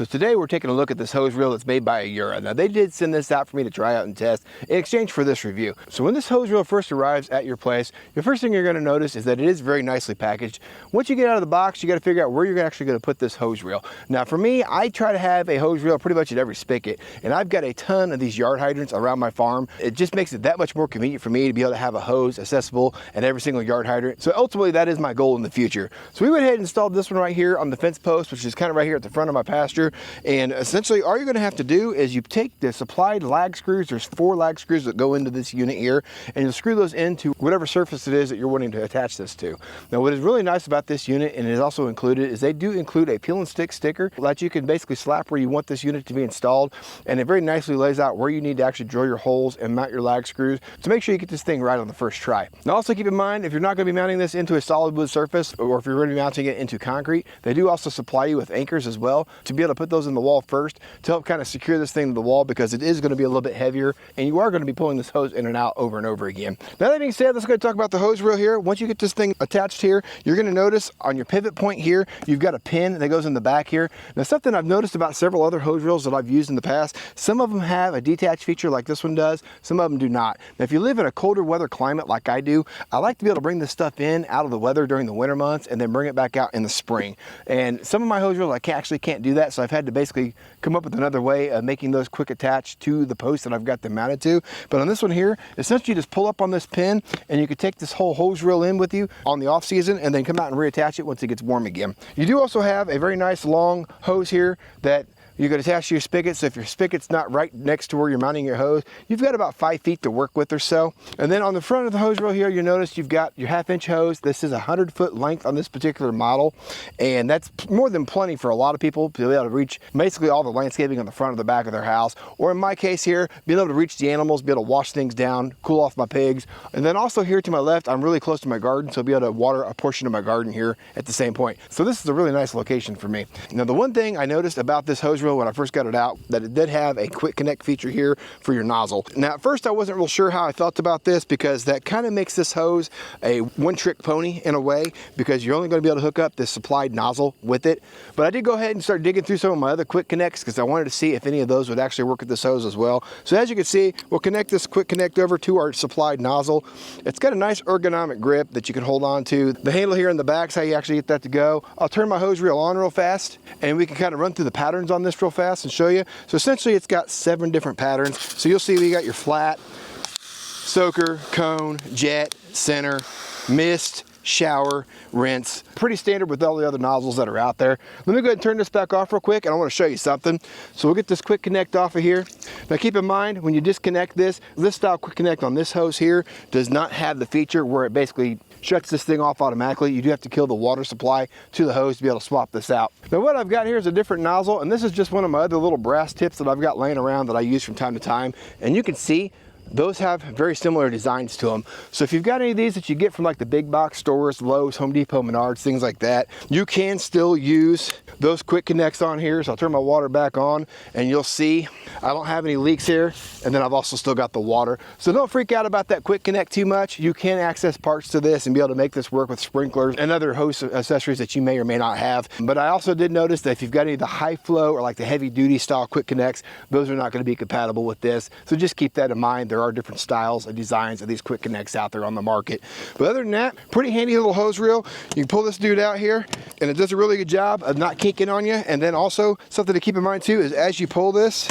So today we're taking a look at this hose reel that's made by AYURA. Now they did send this out for me to try out and test in exchange for this review. So when this hose reel first arrives at your place, the first thing you're going to notice is that it is very nicely packaged. Once you get out of the box, you got to figure out where you're actually going to put this hose reel. Now for me, I try to have a hose reel pretty much at every spigot, and I've got a ton of these yard hydrants around my farm. It just makes it that much more convenient for me to be able to have a hose accessible at every single yard hydrant. So ultimately that is my goal in the future. So we went ahead and installed this one right here on the fence post, which is kind of right here at the front of my pasture. And essentially all you're going to have to do is you take the supplied lag screws. There's 4 lag screws that go into this unit here, and you'll screw those into whatever surface it is that you're wanting to attach this to. Now what is really nice about this unit, and it is also included, is they do include a peel and stick sticker that you can basically slap where you want this unit to be installed, and it very nicely lays out where you need to actually drill your holes and mount your lag screws to make sure you get this thing right on the first try. Now also keep in mind, if you're not going to be mounting this into a solid wood surface, or if you're going to be mounting it into concrete, they do also supply you with anchors as well to be able to put those in the wall first to help kind of secure this thing to the wall, because it is going to be a little bit heavier and you are going to be pulling this hose in and out over and over again. Now that being said, let's go talk about the hose reel here. Once you get this thing attached here, you're going to notice on your pivot point here, you've got a pin that goes in the back here. Now something I've noticed about several other hose reels that I've used in the past, some of them have a detached feature like this one does, some of them do not. Now if you live in a colder weather climate like I do, I like to be able to bring this stuff in out of the weather during the winter months and then bring it back out in the spring. And some of my hose reels actually can't do that, so I've had to basically come up with another way of making those quick attach to the post that I've got them mounted to. But on this one here, essentially you just pull up on this pin and you can take this whole hose reel in with you on the off season and then come out and reattach it once it gets warm again. You do also have a very nice long hose here that you could attach to your spigot. So if your spigot's not right next to where you're mounting your hose, you've got about 5 feet to work with or so. And then on the front of the hose reel here, you notice you've got your 1/2-inch hose. This is a 100-foot length on this particular model, and that's more than plenty for a lot of people to be able to reach basically all the landscaping on the front of the back of their house, or in my case here, being able to reach the animals, be able to wash things down, cool off my pigs. And then also here to my left, I'm really close to my garden, so I'll be able to water a portion of my garden here at the same point. So this is a really nice location for me. Now the one thing I noticed about this hose reel when I first got it out, that it did have a quick connect feature here for your nozzle. Now at first I wasn't real sure how I felt about this, because that kind of makes this hose a one-trick pony in a way, because you're only going to be able to hook up this supplied nozzle with it. But I did go ahead and start digging through some of my other quick connects, because I wanted to see if any of those would actually work with this hose as well. So as you can see, we'll connect this quick connect over to our supplied nozzle. It's got a nice ergonomic grip that you can hold on to. The handle here in the back is how you actually get that to go. I'll turn my hose reel on real fast and we can kind of run through the patterns on this real fast and show you. So essentially it's got 7 different patterns. So you'll see we got your flat, soaker, cone, jet, center, mist, shower, rinse. Pretty standard with all the other nozzles that are out there. Let me go ahead and turn this back off real quick, and I want to show you something. So we'll get this quick connect off of here. Now keep in mind, when you disconnect this style quick connect on this hose here does not have the feature where it basically shuts this thing off automatically. You do have to kill the water supply to the hose to be able to swap this out. Now what I've got here is a different nozzle, and this is just one of my other little brass tips that I've got laying around that I use from time to time. And you can see those have very similar designs to them. So if you've got any of these that you get from like the big box stores, Lowe's, Home Depot, Menards, things like that, you can still use those quick connects on here. So I'll turn my water back on and you'll see I don't have any leaks here. And then I've also still got the water. So don't freak out about that quick connect too much. You can access parts to this and be able to make this work with sprinklers and other hose accessories that you may or may not have. But I also did notice that if you've got any of the high flow or like the heavy duty style quick connects, those are not going to be compatible with this. So just keep that in mind. There are different styles and designs of these quick connects out there on the market. But other than that, pretty handy little hose reel. You can pull this dude out here and it does a really good job of not kinking on you. And then also something to keep in mind too is as you pull this,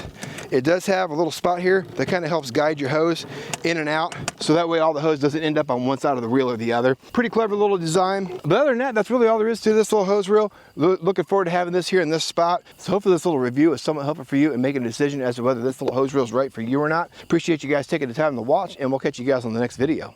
it does have a little spot here that kind of helps guide your hose in and out. So that way all the hose doesn't end up on one side of the reel or the other. Pretty clever little design. But other than that, that's really all there is to this little hose reel. Looking forward to having this here in this spot. So hopefully this little review is somewhat helpful for you in making a decision as to whether this little hose reel is right for you or not. Appreciate you guys taking the time to watch, and we'll catch you guys on the next video.